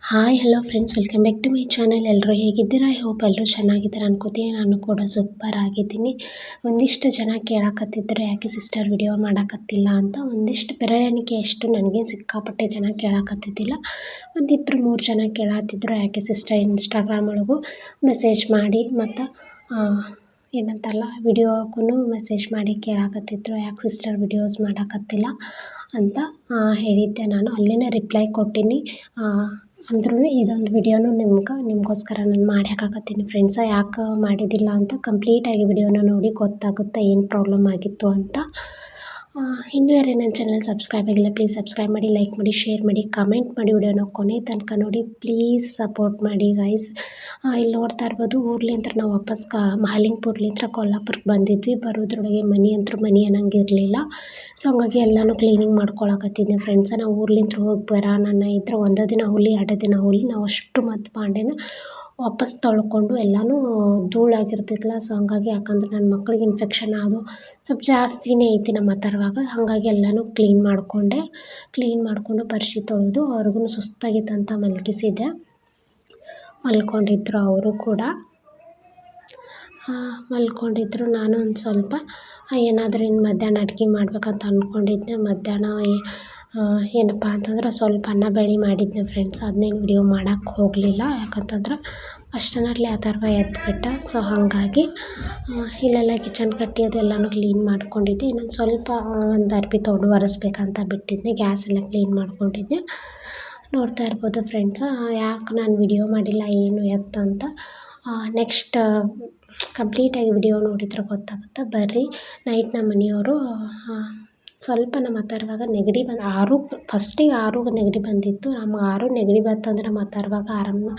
Hi hello friends, welcome back to my channel. ಎಲ್ಲರೂ ಹೇಗಿದ್ದೀರಾ? I hope ಎಲ್ಲರೂ ಚೆನ್ನಾಗಿದ್ದಾರೆ ಅನ್ಕೋತೀನಿ. ನಾನು ಕೂಡ ಸೂಪರ್ ಆಗಿದ್ದೀನಿ. ಒಂದಿಷ್ಟು ಜನ ಕೇಳಕತ್ತಿದ್ರು, ಯಾಕೆ ಸಿಸ್ಟರ್ ವಿಡಿಯೋ ಮಾಡೋಕತ್ತಿಲ್ಲ ಅಂತ. ಒಂದಿಷ್ಟು ಬೆರಳೆಣಿಕೆ ಅಷ್ಟು ನನಗೆ ಸಿಕ್ಕಾಪಟ್ಟೆ ಜನ ಕೇಳಕತ್ತಿದ್ದಿಲ್ಲ. ಒಂದಿಬ್ಬರು 3 ಜನ ಕೇಳತ್ತಿದ್ರು, ಯಾಕೆ ಸಿಸ್ಟರ್ ಇನ್ಸ್ಟಾಗ್ರಾಮ್ ಒಳಗೂ ಮೆಸೇಜ್ ಮಾಡಿ ಮತ್ತು ಏನಂತಾರಲ್ಲ ವಿಡಿಯೋಕ್ಕೂ ಮೆಸೇಜ್ ಮಾಡಿ ಕೇಳಕತ್ತಿದ್ರು, ಯಾಕೆ ಸಿಸ್ಟರ್ ವಿಡಿಯೋಸ್ ಮಾಡೋಕತ್ತಿಲ್ಲ ಅಂತ ಹೇಳಿದ್ದೆ. ನಾನು ಅಲ್ಲೇ ರಿಪ್ಲೈ ಕೊಟ್ಟಿನಿ. ಅಂದ್ರೂ ಇದೊಂದು ವಿಡಿಯೋನು ನಿಮಗೋಸ್ಕರ ನಾನು ಮಾಡಿ ಹಾಕಾಕತ್ತೀನಿ ಫ್ರೆಂಡ್ಸ. ಯಾಕೆ ಮಾಡಿದ್ದಿಲ್ಲ ಅಂತ ಕಂಪ್ಲೀಟಾಗಿ ವಿಡಿಯೋನ ನೋಡಿ ಗೊತ್ತಾಗುತ್ತೆ ಏನು ಪ್ರಾಬ್ಲಮ್ ಆಗಿತ್ತು ಅಂತ. ಇನ್ನೂ ಯಾರೇ ನನ್ನ ಚಾನಲ್ ಸಬ್ಸ್ಕ್ರೈಬ್ ಆಗಿಲ್ಲ, ಪ್ಲೀಸ್ ಸಬ್ಸ್ಕ್ರೈಬ್ ಮಾಡಿ, ಲೈಕ್ ಮಾಡಿ, ಶೇರ್ ಮಾಡಿ, ಕಮೆಂಟ್ ಮಾಡಿ. ವಿಡಿಯೋನ ಕೊನೆ ತನಕ ನೋಡಿ, ಪ್ಲೀಸ್ ಸಪೋರ್ಟ್ ಮಾಡಿ ಗೈಸ್. ಇಲ್ಲಿ ನೋಡ್ತಾ ಇರ್ಬೋದು, ಊರ್ಲಿಂತ್ರ ನಾವು ವಾಪಸ್ ಮಹಾಲಿಂಗಪುರ್ಲಿಂತ್ರ ಕೊಲ್ಲಾಪುರಕ್ಕೆ ಬಂದಿದ್ವಿ. ಬರೋದ್ರೊಳಗೆ ಮನೆ ಅನ್ನಂಗೆ ಇರಲಿಲ್ಲ. ಸೊ ಹಂಗಾಗಿ ಎಲ್ಲನೂ ಕ್ಲೀನಿಂಗ್ ಮಾಡ್ಕೊಳಕತ್ತಿದ್ದೆ ಫ್ರೆಂಡ್ಸ. ನಾವು ಊರ್ಲಿಂತ್ರ ಹೋಗಿ ನನ್ನ ಇದ್ರೆ ಒಂದೇ ದಿನ ಹುಲಿ 2 ದಿನ ಹುಲಿ ನಾವು ಅಷ್ಟು ಮತ್ತು ಬಾಂಡೆನ ವಾಪಸ್ ತೊಳ್ಕೊಂಡು ಎಲ್ಲನೂ ಧೂಳಾಗಿರ್ತೈತಲ್ಲ. ಸೊ ಹಂಗಾಗಿ, ಯಾಕಂದ್ರೆ ನನ್ನ ಮಕ್ಳಿಗೆ ಇನ್ಫೆಕ್ಷನ್ ಅದು ಸ್ವಲ್ಪ ಜಾಸ್ತಿನೇ ಐತಿ ನಮ್ಮ ತರುವಾಗ. ಹಾಗಾಗಿ ಎಲ್ಲನೂ ಕ್ಲೀನ್ ಮಾಡಿಕೊಂಡು ಪರ್ಶಿ ತೊಳೆದು ಅವ್ರಿಗೂ ಸುಸ್ತಾಗಿತ್ತಂತ ಮಲಗಿಸಿದ್ದೆ. ಮಲ್ಕೊಂಡಿದ್ರು ಅವರು ಕೂಡ. ಮಲ್ಕೊಂಡಿದ್ರು. ನಾನು ಒಂದು ಸ್ವಲ್ಪ ಏನಾದರೂ ಇನ್ನು ಮಧ್ಯಾಹ್ನ ಅಡುಗೆ ಮಾಡ್ಬೇಕಂತ ಅಂದ್ಕೊಂಡಿದ್ದೆ. ಮಧ್ಯಾಹ್ನ ಏನಪ್ಪ ಅಂತಂದ್ರೆ ಸ್ವಲ್ಪ ಅನ್ನ ಬೇಳೆ ಮಾಡಿದ್ದೆ ಫ್ರೆಂಡ್ಸ್. ಅದನ್ನೇನು ವಿಡಿಯೋ ಮಾಡೋಕ್ಕೆ ಹೋಗಲಿಲ್ಲ, ಯಾಕಂತಂದ್ರೆ ಅಷ್ಟರಲ್ಲಿ ಅಥರ್ವ ಎದ್ಬಿಟ್ಟ. ಸೊ ಹಾಗಾಗಿ ಇಲ್ಲೆಲ್ಲ ಕಿಚನ್ ಕಟ್ಟಿ ಅದೆಲ್ಲನೂ ಕ್ಲೀನ್ ಮಾಡ್ಕೊಂಡಿದ್ದೆ. ಇನ್ನೊಂದು ಸ್ವಲ್ಪ ಒಂದು ಅರ್ಬಿ ತೊಗೊಂಡು ಒರೆಸ್ಬೇಕಂತ ಬಿಟ್ಟಿದ್ದೆ. ಗ್ಯಾಸ್ ಎಲ್ಲ ಕ್ಲೀನ್ ಮಾಡ್ಕೊಂಡಿದ್ದೆ. ನೋಡ್ತಾ ಇರ್ಬೋದು ಫ್ರೆಂಡ್ಸ, ಯಾಕೆ ನಾನು ವಿಡಿಯೋ ಮಾಡಿಲ್ಲ ಏನು ಅಂತ. ನೆಕ್ಸ್ಟ್ ಕಂಪ್ಲೀಟಾಗಿ ವಿಡಿಯೋ ನೋಡಿದ್ರೆ ಗೊತ್ತಾಗುತ್ತೆ. ಬರ್ರಿ. ನೈಟ್ ನಮ್ಮ ಮನೆಯವರು ಸ್ವಲ್ಪ ನಮ್ಮ ಅಥರ್ವಾಗ ನೆಗಡಿ ಫಸ್ಟಿಗೆ 6 ನೆಗಡಿ ಬಂದಿತ್ತು. ನಮ್ಗೆ 6 ನೆಗಡಿ ಬಂತಂದ್ರೆ ನಮ್ಮ ಅಥರ್ವಾಗ ಆರಾಮ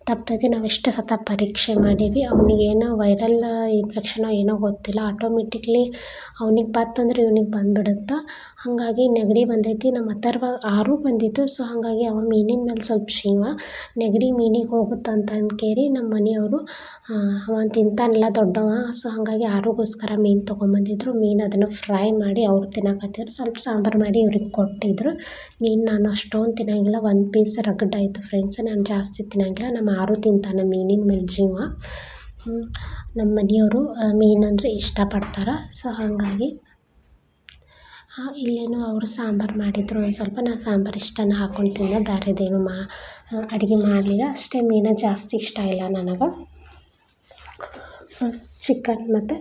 ತಪ್ತೈತಿ. ನಾವು ಎಷ್ಟು ಸತ ಪರೀಕ್ಷೆ ಮಾಡೀವಿ. ಅವನಿಗೇನೋ ವೈರಲ್ ಇನ್ಫೆಕ್ಷನೋ ಏನೋ ಗೊತ್ತಿಲ್ಲ, ಆಟೋಮೆಟಿಕ್ಲಿ ಅವ್ನಿಗೆ ಬಂತಂದ್ರೆ ಇವ್ನಿಗೆ ಬಂದುಬಿಡುತ್ತೆ. ಹಾಗಾಗಿ ನೆಗಡಿ ಬಂದೈತಿ. ನಮ್ಮ ಅಥರ್ವ 6 ಬಂದಿತ್ತು. ಸೊ ಹಾಗಾಗಿ ಅವ ಮೀನಿನ ಮೇಲೆ ಸ್ವಲ್ಪ ಶಿವ, ನೆಗಡಿ ಮೀನಿಗೆ ಹೋಗುತ್ತಂತ ಅಂದ್ಕೇರಿ ನಮ್ಮ ಮನೆಯವರು ಅವ ತಿಂತಾನಲ್ಲ ದೊಡ್ಡವ. ಸೊ ಹಾಗಾಗಿ 6ಗೋಸ್ಕರ ಮೀನು ತೊಗೊಂಬಂದಿದ್ರು. ಮೀನು ಅದನ್ನು ಫ್ರೈ ಮಾಡಿ ಅವ್ರು ತಿನ್ನಕತ್ತಿದ್ರು. ಸ್ವಲ್ಪ ಸಾಂಬಾರು ಮಾಡಿ ಇವ್ರಿಗೆ ಕೊಟ್ಟಿದ್ರು. ಮೀನು ನಾನು ಅಷ್ಟೊಂದು ತಿನ್ನೋಂಗಿಲ್ಲ, 1 ಪೀಸ್ ರಗಡಾಯಿತು ಫ್ರೆಂಡ್ಸ್. ನಾನು ಜಾಸ್ತಿ ತಿನ್ನೋಂಗಿಲ್ಲ. ನಮ್ಮ 6 ತಿಂತಾನೆ ಮೀನಿನ ಮೇಲೆ ಜೀವ. ನಮ್ಮ ಮನೆಯವರು ಮೀನಂದರೆ ಇಷ್ಟಪಡ್ತಾರೆ. ಸೊ ಹಾಗಾಗಿ ಇಲ್ಲೇನೋ ಅವರು ಸಾಂಬಾರು ಮಾಡಿದರು. ಒಂದು ಸ್ವಲ್ಪ ನಾನು ಸಾಂಬಾರು ಇಷ್ಟನ ಹಾಕ್ಕೊಂಡು ತಿಂದೆ, ಬೇರೆದೇನು ಅಡುಗೆ ಮಾಡಲಿಲ್ಲ ಅಷ್ಟೇ. ಮೀನು ಜಾಸ್ತಿ ಇಷ್ಟ ಇಲ್ಲ ನನಗೆ. ಚಿಕನ್ ಮತ್ತು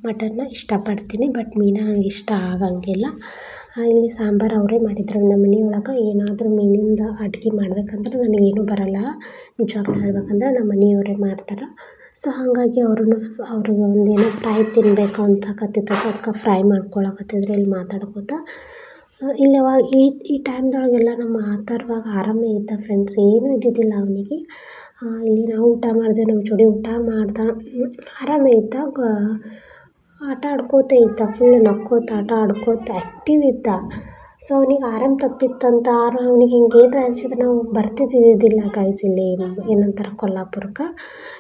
ಮಟನ್ನ ಇಷ್ಟಪಡ್ತೀನಿ, ಬಟ್ ಮೀನು ನನಗೆ ಇಷ್ಟ ಆಗಂಗಿಲ್ಲ. ಇಲ್ಲಿ ಸಾಂಬಾರು ಅವರೇ ಮಾಡಿದ್ರು. ನಮ್ಮ ಮನೆಯೊಳಗೆ ಏನಾದರೂ ಮೀನಿಂದ ಅಡುಗೆ ಮಾಡ್ಬೇಕಂದ್ರೆ ನನಗೇನು ಬರಲ್ಲ. ನಿಜವಾಗ್ಲೂ ಹೇಳ್ಬೇಕಂದ್ರೆ ನಮ್ಮ ಮನೆಯವರೇ ಮಾಡ್ತಾರೆ. ಸೊ ಹಾಗಾಗಿ ಅವ್ರಿಗೆ ಒಂದೇನೋ ಫ್ರೈ ತಿನ್ನಬೇಕು ಅನ್ಸಕತ್ತಿತ್ತು. ಅದಕ್ಕೆ ಫ್ರೈ ಮಾಡ್ಕೊಳಕತ್ತಿದ್ರು ಇಲ್ಲಿ ಮಾತಾಡ್ಕೋತ. ಇಲ್ಲಿ ಈ ಟೈಮ್ದೊಳಗೆಲ್ಲ ನಮ್ಮ ಅಥರ್ವಾಗ ಆರಾಮೇ ಇದ್ದ ಫ್ರೆಂಡ್ಸ್, ಏನೂ ಇದ್ದಿದ್ದಿಲ್ಲ ಅವನಿಗೆ. ಇಲ್ಲಿ ನಾವು ಊಟ ಮಾಡಿದ್ವಿ, ನಮ್ಮ ಜೋಡಿ ಊಟ ಮಾಡ್ದೆ, ಆರಾಮೇ ಇದ್ದ. ಆಟ ಆಡ್ಕೋತ ಇದ್ದ, ಫುಲ್ ನಕ್ಕೋತ ಆಟ ಆಡ್ಕೋತ ಆ್ಯಕ್ಟಿವ್ ಇದ್ದ. ಸೊ ಅವ್ನಿಗೆ ಆರಾಮ ತಪ್ಪಿತ್ತಂತ ಅವ್ನಿಗೆ ಹಿಂಗೇನು ಅನಿಸಿದ್ರೆ ನಾವು ಬರ್ತಿದ್ದಿದ್ದಿಲ್ಲ ಗೈಸ್. ಇಲ್ಲಿ ಏನಂತಾರೆ ಕೊಲ್ಲಾಪುರಕ್ಕೆ.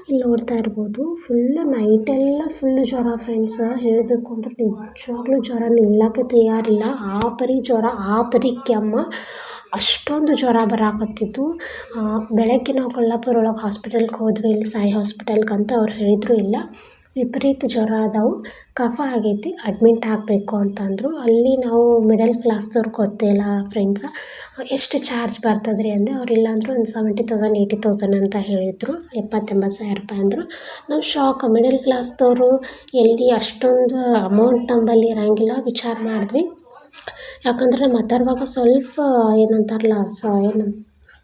ಇಲ್ಲಿ ನೋಡ್ತಾ ಇರ್ಬೋದು, ಫುಲ್ಲು ನೈಟೆಲ್ಲ ಫುಲ್ಲು ಜ್ವರ ಫ್ರೆಂಡ್ಸ್. ಹೇಳಬೇಕು ಅಂದ್ರೆ ನಿಜವಾಗ್ಲೂ ಜ್ವರ ನಿಲ್ಲಕ್ಕೆ ತಯಾರಿಲ್ಲ. ಆ ಪರಿ ಜ್ವರ, ಆ ಪರಿ ಕೆಮ್ಮು, ಅಷ್ಟೊಂದು ಜ್ವರ ಬರಾಕತ್ತಿತ್ತು. ಬೆಳಗ್ಗೆ ನಾವು ಕೊಲ್ಲಾಪುರ ಒಳಗೆ ಹಾಸ್ಪಿಟಲ್ಗೆ ಹೋದ್ವಿ, ಇಲ್ಲಿ ಸಾಯಿ ಹಾಸ್ಪಿಟಲ್ಗಂತ ಅವ್ರು ಹೇಳಿದರು, ಇಲ್ಲ ವಿಪರೀತ ಜ್ವರ ಅದಾವು, ಕಫ ಆಗೈತಿ, ಅಡ್ಮಿಟ್ ಆಗಬೇಕು ಅಂತಂದರು. ಅಲ್ಲಿ ನಾವು ಮಿಡಲ್ ಕ್ಲಾಸ್ದವ್ರು ಗೊತ್ತಿಲ್ಲ ಫ್ರೆಂಡ್ಸ, ಎಷ್ಟು ಚಾರ್ಜ್ ಬರ್ತದ್ರಿ ಅಂದೆ. ಅವ್ರು ಇಲ್ಲಾಂದ್ರೆ ಒಂದು 70,000 80,000 ಅಂತ ಹೇಳಿದರು. 70,000 80,000 ರೂಪಾಯಿ ಅಂದರು. ನಾವು ಶಾಕ್. ಮಿಡಲ್ ಕ್ಲಾಸ್ದವರು ಎಲ್ಲಿ ಅಷ್ಟೊಂದು ಅಮೌಂಟ್ ನಂಬಲ್ಲಿ ಇರೋಂಗಿಲ್ಲ. ವಿಚಾರ ಮಾಡಿದ್ವಿ, ಯಾಕಂದ್ರೆ ನಮ್ಮ ಅಥರ್ವಾಗ ಸ್ವಲ್ಪ ಏನಂತಾರಲ್ಲ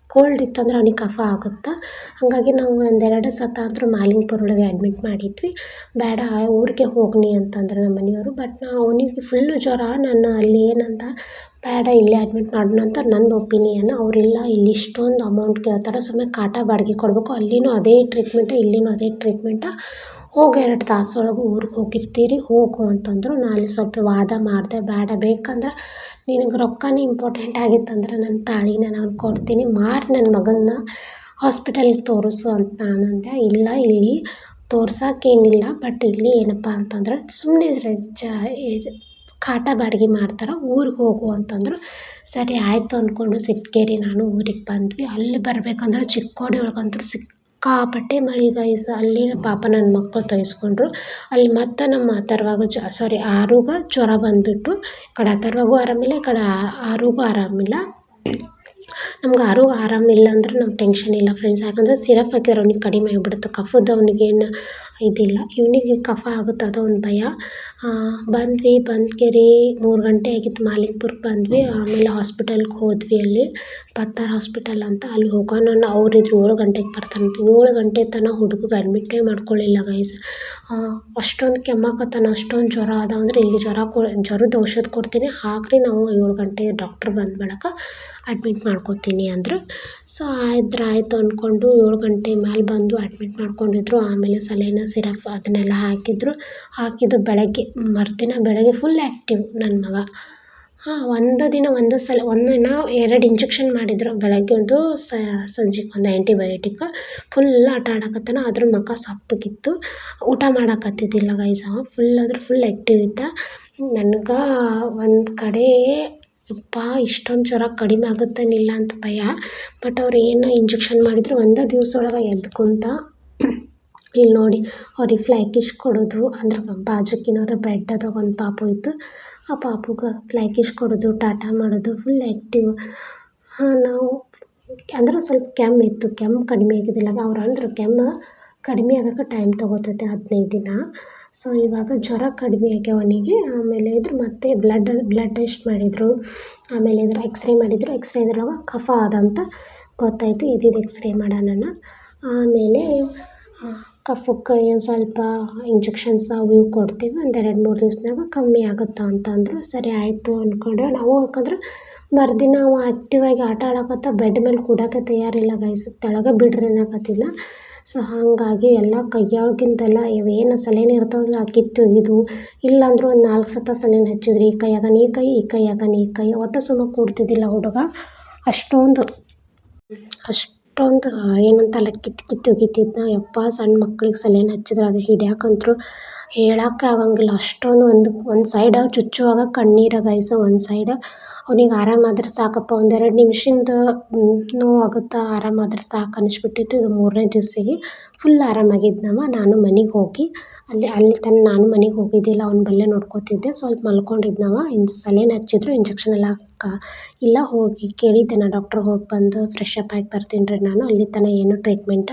ಕೋಲ್ಡ್ ಇತ್ತಂದ್ರೆ ಅವ್ನಿಗೆ ಕಫ ಆಗುತ್ತೆ. ಹಾಗಾಗಿ ನಾವು 1-2 ಸತ ಅಂತೂ ಮಹಾಲಿಂಗಪುರ ಒಳಗೆ ಅಡ್ಮಿಟ್ ಮಾಡಿದ್ವಿ. ಬೇಡ ಊರಿಗೆ ಹೋಗ್ನಿ ಅಂತಂದ್ರೆ ನಮ್ಮ ಮನೆಯವರು. ಬಟ್ ಅವನಿಗೆ ಫುಲ್ಲು ಜ್ವರ. ನಾನು ಅಲ್ಲಿ ಏನಂತ ಬೇಡ ಇಲ್ಲೇ ಅಡ್ಮಿಟ್ ಮಾಡೋಣ ಅಂತ ನನ್ನ ಒಪಿನಿಯನ್. ಅವರಿಲ್ಲ, ಇಲ್ಲಿ ಇಷ್ಟೊಂದು ಅಮೌಂಟ್ ಕೇಳ್ತಾರೆ, ಸುಮ್ಮನೆ ಕಾಟ ಬಾಡಿಗೆ ಕೊಡಬೇಕು, ಅಲ್ಲಿನೂ ಅದೇ ಟ್ರೀಟ್ಮೆಂಟ ಇಲ್ಲಿನೂ ಅದೇ ಟ್ರೀಟ್ಮೆಂಟ, ಹೋಗಿ 2 ತಾಸೊಳಗೆ ಊರಿಗೆ ಹೋಗಿರ್ತೀರಿ, ಹೋಗು ಅಂತಂದರು. ನಾನು ಅಲ್ಲಿ ಸ್ವಲ್ಪ ವಾದ ಮಾಡಿದೆ, ಬೇಡ ಬೇಕಂದ್ರೆ ನಿನಗೆ ರೊಕ್ಕನೇ ಇಂಪಾರ್ಟೆಂಟ್ ಆಗಿತ್ತಂದ್ರೆ ನನ್ನ ತಾಳಿನ ನಾನು ಕೊಡ್ತೀನಿ, ನನ್ನ ಮಗನ್ನ ಹಾಸ್ಪಿಟಲ್ಗೆ ತೋರಿಸು ಅಂತ ನಾನಂದೆ. ಇಲ್ಲ, ಇಲ್ಲಿ ತೋರ್ಸೋಕ್ಕೇನಿಲ್ಲ, ಬಟ್ ಇಲ್ಲಿ ಏನಪ್ಪ ಅಂತಂದ್ರೆ ಸುಮ್ಮನೆ ಕಾಟ ಬಾಡಿಗೆ ಮಾಡ್ತಾರೆ ಊರಿಗೆ ಹೋಗು ಅಂತಂದರು. ಸರಿ ಆಯಿತು ಅಂದ್ಕೊಂಡು ಸಿಟ್ಗೇರಿ ನಾನು ಊರಿಗೆ ಬಂದ್ವಿ. ಅಲ್ಲಿ ಬರಬೇಕಂದ್ರೆ ಚಿಕ್ಕೋಡಿ ಒಳಗಂತೂ ಸಿಕ್ಕಾಪಟ್ಟೆ ಮಳೆ ಗೈಸ್. ಅಲ್ಲಿ ಪಾಪ ನನ್ನ ಮಕ್ಕಳು ತೊಯ್ಸ್ಕೊಂಡ್ರು. ಅಲ್ಲಿ ಮತ್ತೆ ನಮ್ಮ ಅಥರ್ವಗೂ ಆರುಗೆ ಜ್ವರ ಬಂದುಬಿಟ್ಟು, ಈ ಕಡೆ ಅಥರ್ವಗೂ ಆರಾಮಿಲ್ಲ, ಈ ಕಡೆ ಆರುಗೂ ಆರಾಮಿಲ್ಲ. ನಮ್ಗೆ ಆರುಗೂ ಆರಾಮಿಲ್ಲ ಅಂದ್ರೆ ನಮ್ಗೆ ಟೆನ್ಷನ್ ಇಲ್ಲ ಫ್ರೆಂಡ್ಸ್, ಯಾಕಂದರೆ ಸಿರಪ್ ಹಾಕಿದ್ರೆ ಅವ್ನಿಗೆ ಕಡಿಮೆ ಆಗಿಬಿಡುತ್ತೆ. ಕಫದ್ದು ಅವ್ನಿಗೇನು ಇದಿಲ್ಲ, ಇವನಿಗೆ ಕಫ ಆಗುತ್ತೆ ಅದು ಒಂದು ಭಯ. ಬಂದ್ವಿ, ಬಂದ್ಕೇರಿ 3 ಗಂಟೆ ಆಗಿತ್ತು. ಮಾಲಿಂಗ್ಪುರಕ್ಕೆ ಬಂದ್ವಿ. ಆಮೇಲೆ ಹಾಸ್ಪಿಟಲ್ಗೆ ಹೋದ್ವಿ. ಅಲ್ಲಿ ಪತ್ತಾರ್ ಹಾಸ್ಪಿಟಲ್ ಅಂತ, ಅಲ್ಲಿ ಹೋಗೋಣ ಅವರಿದ್ರು 7 ಗಂಟೆಗೆ ಬರ್ತಾರಂತ. 7 ಗಂಟೆ ತನಕ ಹುಡುಗಗೆ ಅಡ್ಮಿಟೇ ಮಾಡ್ಕೊಳ್ಳಿಲ್ಲ ಗೈಸ್. ಅಷ್ಟೊಂದು ಕೆಮ್ಮಾಕತ್ತಾನ, ಅಷ್ಟೊಂದು ಜ್ವರ ಅದ ಅಂದ್ರೆ ಇಲ್ಲಿ ಜ್ವರದ ಔಷಧ ಕೊಡ್ತೀನಿ ಹಾಕ್ರಿ, ನಾವು 7 ಗಂಟೆಗೆ ಡಾಕ್ಟ್ರ್ ಬಂದ ಬಳಿಕ ಅಡ್ಮಿಟ್ ಮಾಡ್ಕೊತೀನಿ ಅಂದರು. ಸೊ ಆಯ್ತು ಅಂದ್ಕೊಂಡು 7 ಗಂಟೆ ಮೇಲೆ ಬಂದು ಅಡ್ಮಿಟ್ ಮಾಡ್ಕೊಂಡಿದ್ರು. ಆಮೇಲೆ ಸಲೈನ್ ಸಿರಪ್ ಅದನ್ನೆಲ್ಲ ಹಾಕಿದ್ದು ಬೆಳಗ್ಗೆ, ಮರುದಿನ ಬೆಳಗ್ಗೆ ಫುಲ್ ಆ್ಯಕ್ಟಿವ್ ನನ್ನ ಮಗ. ಒಂದು ದಿನ 2 ಇಂಜೆಕ್ಷನ್ ಮಾಡಿದ್ರು. ಬೆಳಗ್ಗೆ ಒಂದು ಸಂಜೆಗೆ ಒಂದು ಆ್ಯಂಟಿಬಯೋಟಿಕ್. ಫುಲ್ ಆಟ ಆಡಕತ್ತಾನ, ಅದ್ರ ಮುಖ ಸಪ್ಪಗಿತ್ತು, ಊಟ ಮಾಡಕತ್ತಿದ್ದಿಲ್ಲ ಗೈಸ್. ಫುಲ್ ಆ್ಯಕ್ಟಿವ್ ಇದ್ದ. ನನಗೆ ಒಂದು ಕಡೆ ಯಪ್ಪ ಇಷ್ಟೊಂದು ಜ್ವರ ಕಡಿಮೆ ಆಗುತ್ತೇನಿಲ್ಲ ಅಂತ ಭಯ. ಬಟ್ ಅವ್ರು ಏನು ಇಂಜೆಕ್ಷನ್ ಮಾಡಿದ್ರು ಒಂದೇ ದಿವಸ ಒಳಗೆ ಎದ್ದು ಕುಂತ. ಇಲ್ಲಿ ನೋಡಿ ಅವ್ರಿಗೆ ಫ್ಲೈಕಿಶ್ ಕೊಡೋದು, ಅಂದ್ರೆ ಬಾಜುಕಿನವ್ರ ಬೆಡ್ದಾಗ ಒಂದು ಪಾಪು ಇತ್ತು, ಆ ಪಾಪುಗೆ ಫ್ಲೈಕಿಶ್ ಕೊಡೋದು, ಟಾಟಾ ಮಾಡೋದು, ಫುಲ್ ಆ್ಯಕ್ಟಿವ್. ನಾವು ಅಂದ್ರೆ ಸ್ವಲ್ಪ ಕೆಮ್ಮಿತ್ತು, ಕೆಮ್ಮು ಕಡಿಮೆ ಆಗಿದ್ದಿಲ್ಲ. ಅವ್ರು ಅಂದರು ಕೆಮ್ಮು ಕಡಿಮೆ ಆಗೋಕ್ಕೆ ಟೈಮ್ ತೊಗೋತೈತೆ 15 ದಿನ. ಸೊ ಇವಾಗ ಜ್ವರ ಕಡಿಮೆ ಆಗ್ಯಾವನಿಗೆ. ಆಮೇಲೆ ಮತ್ತೆ ಬ್ಲಡ್ ಟೆಸ್ಟ್ ಮಾಡಿದರು. ಆಮೇಲೆ ಎಕ್ಸ್ರೇ ಮಾಡಿದರು. ಎಕ್ಸ್ರೇದ್ರೊಳಗೆ ಕಫ ಅದಂತ ಗೊತ್ತಾಯಿತು. ಎಕ್ಸ್ರೇ ಮಾಡೋಣ. ಆಮೇಲೆ ಕಫಕ್ಕೆ ಏನು ಸ್ವಲ್ಪ ಇಂಜೆಕ್ಷನ್ಸ್ ಅವು ಇವು ಕೊಡ್ತೀವಿ, ಒಂದು 2-3 ದಿವ್ಸದಾಗ ಕಮ್ಮಿ ಆಗುತ್ತೆ ಅಂತಂದರು. ಸರಿ ಆಯಿತು ಅಂದ್ಕೊಂಡು ನಾವು, ಯಾಕಂದ್ರೆ ಮರುದಿನ ಅವ ಆ್ಯಕ್ಟಿವ್ ಆಗಿ ಆಟ ಆಡಕತ್ತ, ಬೆಡ್ ಮೇಲೆ ಕೂಡೋಕ್ಕೆ ತಯಾರಿಲ್ಲ ಗೈಸ್, ತೆಳಗೆ ಬಿಡ್ರಿ ಅನ್ನಕತ್ತಿಲ್ಲ. ಸೊ ಹಾಗಾಗಿ ಎಲ್ಲ ಕೈಯೊಳಗಿಂದೆಲ್ಲ ಇವೇನು ಸಲೈನ್ ಇರ್ತದಲ್ಲ ಕಿತ್ತೊಗಿದು, ಇಲ್ಲಾಂದ್ರೂ ಒಂದು 4 ಸತ ಸಲೈನ್ ಹಚ್ಚಿದ್ರಿ. ಈ ಕೈಯಾಗ ಈ ಕೈ ಒಟ್ಟು ಸುಮ್ಮ ಕೂಡ್ತಿದ್ದಿಲ್ಲ ಹುಡುಗ. ಅಷ್ಟೊಂದು ಏನಂತಲ್ಲ ಕಿತ್ತೊಗಿತಿದ್ನ. ಯಪ್ಪ ಸಣ್ಣ ಮಕ್ಳಿಗೆ ಸಲೈನ್ ಹಚ್ಚಿದ್ರೆ ಅದು ಹಿಡಿಯಾಕಂತೂ ಹೇಳೋಕ್ಕೆ ಆಗಂಗಿಲ್ಲ. ಅಷ್ಟೊಂದು ಒಂದು ಸೈಡ್ ಚುಚ್ಚುವಾಗ ಕಣ್ಣೀರ ಗೈಸ. ಒಂದು ಸೈಡ್ ಅವ್ನಿಗೆ ಆರಾಮಾದ್ರೆ ಸಾಕಪ್ಪ, 1-2 ನಿಮಿಷದಿಂದ ನೋವಾಗುತ್ತೆ, ಆರಾಮಾದ್ರೆ ಸಾಕು ಅನಿಸ್ಬಿಟ್ಟಿತ್ತು. ಇದು 3ನೇ ದಿವಸಿಗೆ ಫುಲ್ ಆರಾಮಾಗಿದ್ನವ. ನಾನು ಮನೆಗೆ ಹೋಗಿ ಅಲ್ಲಿ ತನಕ ನಾನು ಮನೆಗೆ ಹೋಗಿದ್ದಿಲ್ಲ, ಅವ್ನ ಬಲ್ಲೇ ನೋಡ್ಕೊತಿದ್ದೆ. ಸ್ವಲ್ಪ ಮಲ್ಕೊಂಡಿದ್ನವ. ಸಲೈನ್ ಹಚ್ಚಿದ್ರು, ಇಂಜೆಕ್ಷನ್ ಎಲ್ಲ ಇಲ್ಲ. ಹೋಗಿ ಕೇಳಿದ್ದೆ ನಾನು, ಡಾಕ್ಟ್ರ್ ಹೋಗಿ ಬಂದು ಫ್ರೆಶ್ ಅಪ್ ಆಗಿ ಬರ್ತೀನಿ ರೀ ನಾನು, ಅಲ್ಲಿ ತನಕ ಏನು ಟ್ರೀಟ್ಮೆಂಟ್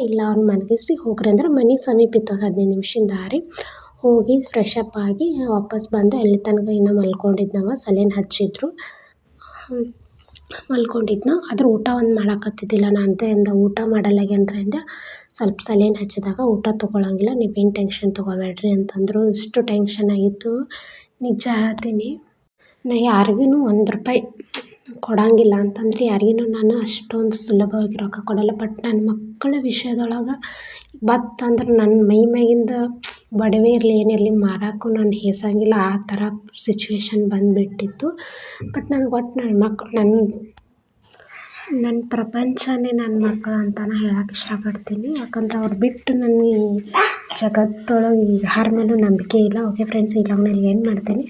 ಇಲ್ಲ ಅವ್ನು ಮಲಗಿಸಿ ಹೋಗ್ರಿ ಅಂದ್ರೆ. ಮನೆಗೆ ಸಮೀಪ ಇತ್ತು, 15 ನಿಮಿಷದ ದಾರಿ. ಹೋಗಿ ಫ್ರೆಶ್ ಅಪ್ ಆಗಿ ವಾಪಸ್ ಬಂದೆ. ಅಲ್ಲಿ ತನಕ ಇನ್ನೂ ಮಲ್ಕೊಂಡಿದ್ನವ. ಸಲೈನ್ ಹಚ್ಚಿದ್ರು, ಮಲ್ಕೊಂಡಿದ್ನ. ಆದ್ರೆ ಊಟ ಒಂದು ಮಾಡಕತ್ತಿದ್ದಿಲ್ಲ. ನಾನು ಅಂದೆ ಊಟ ಮಾಡಲ್ಲಾಗ್ಯಾನ್ರಿ ಅಂದೆ. ಸ್ವಲ್ಪ ಸಲೈನ್ ಹಚ್ಚಿದಾಗ ಊಟ ತೊಗೊಳಂಗಿಲ್ಲ, ನೀವೇನು ಟೆನ್ಷನ್ ತೊಗೋಬೇಡ್ರಿ ಅಂತಂದರು. ಇಷ್ಟು ಟೆನ್ಷನ್ ಆಗಿತ್ತು, ನಿಜ ಹೇಳ್ತೀನಿ. ನಾ ಯಾರಿಗೂ ₹1 ಕೊಡೋಂಗಿಲ್ಲ ಅಂತಂದ್ರೆ ಯಾರಿಗೂ ನಾನು ಅಷ್ಟೊಂದು ಸುಲಭವಾಗಿ ರೊಕ್ಕ ಕೊಡೋಲ್ಲ. ಬಟ್ ನನ್ನ ಮಕ್ಕಳ ವಿಷಯದೊಳಗೆ ಬತ್ತಂದ್ರೆ ನನ್ನ ಮ್ಯಾಗಿಂದ ಒಡವೆ ಇರಲಿ ಏನಿರಲಿ ಮಾರೋಕ್ಕೂ ನಾನು ಹೇಸಂಗಿಲ್ಲ. ಆ ಥರ ಸಿಚುವೇಶನ್ ಬಂದುಬಿಟ್ಟಿತ್ತು. ಬಟ್ ನನಗೆ ಒಟ್ಟು ನನ್ನ ಪ್ರಪಂಚನೇ ನನ್ನ ಮಕ್ಕಳು ಅಂತಲೇ ಹೇಳೋಕೆ ಇಷ್ಟಪಡ್ತೀನಿ. ಯಾಕಂದ್ರೆ ಅವ್ರು ಬಿಟ್ಟು ನನಗೆ ಜಗತ್ತೊಳಗೆ ಯಾರ ಮೇಲೂ ನಂಬಿಕೆ ಇಲ್ಲ. ಓಕೆ ಫ್ರೆಂಡ್ಸ್, ಈ ಲಾಗ್ನಲ್ಲಿ ಏನು ಮಾಡ್ತೀನಿ.